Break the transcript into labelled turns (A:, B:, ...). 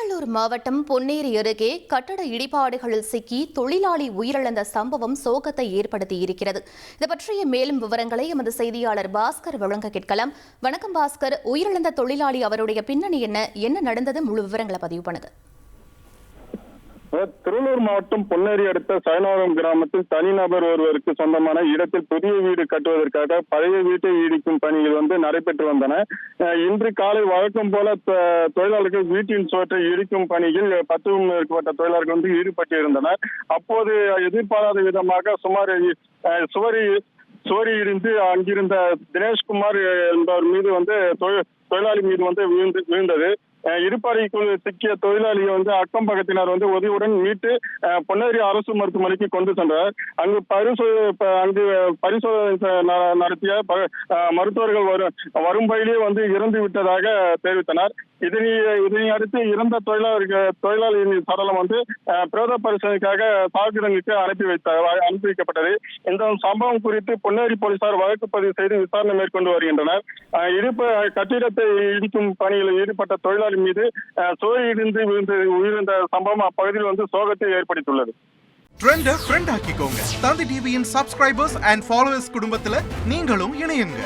A: திருவள்ளூர் மாவட்டம் பொன்னேரி அருகே கட்டட இடிபாடுகளில் சிக்கி தொழிலாளி உயிரிழந்த சம்பவம் சோகத்தை ஏற்படுத்தியிருக்கிறது. இது பற்றிய மேலும் விவரங்களை எமது செய்தியாளர் பாஸ்கர் வழங்க கேட்கலாம். வணக்கம் பாஸ்கர், உயிரிழந்த தொழிலாளி அவருடைய பின்னணி என்ன நடந்தது? முழு விவரங்களை பதிவு பண்ணுங்க.
B: திருவள்ளூர் மாவட்டம் பொன்னேரி அடுத்த சயனோரம் கிராமத்தில் தனிநபர் ஒருவருக்கு சொந்தமான இடத்தில் புதிய வீடு கட்டுவதற்காக பழைய வீட்டை இடிக்கும் பணிகள் நடைபெற்று வந்தன. இன்று காலை வழக்கம் போல தொழிலாளர்கள் வீட்டின் சுவற்றை இடிக்கும் பணியில் 10க்கும் மேற்பட்ட தொழிலாளர்கள் ஈடுபட்டிருந்தனர். அப்போது எதிர்பாராத விதமாக சுவரி இடிந்து அங்கிருந்த தினேஷ்குமார் என்பவர் மீது தொழிலாளி மீது விழுந்தது. இடுபாறைக்குள் சிக்கிய தொழிலாளியை அக்கம் பக்கத்தினர் உதவியுடன் மீட்டு பொன்னேரி அரசு மருத்துவமனைக்கு கொண்டு சென்றனர். அங்கு பரிசோதனை நடத்திய மருத்துவர்கள் வரும் வழியிலே இறந்து விட்டதாக தெரிவித்தனர். இதனை அடுத்து இறந்த தொழிலாளியின் சடலம் பிரேத பரிசோதனைக்காக சாகுடனுக்கு அனுப்பி வைக்கப்பட்டது. இந்த சம்பவம் குறித்து பொன்னேரி போலீசார் வழக்கு பதிவு செய்து விசாரணை மேற்கொண்டு வருகின்றனர். கட்டிடத்தை இடிக்கும் பணியில் ஈடுபட்ட தொழிலாளி மீது சுவரி இடிந்து உயிரிழந்த சம்பவம் அப்பகுதியில் சோகத்தை ஏற்படுத்தியுள்ளது.
C: ட்ரெண்ட ஃப்ரெண்ட் ஆக்கிக்கோங்க. தந்தி டிவியின் சப்ஸ்கிரைபர்ஸ் அண்ட் ஃபாலோவர்ஸ் குடும்பத்துல நீங்களும் இணையுங்க.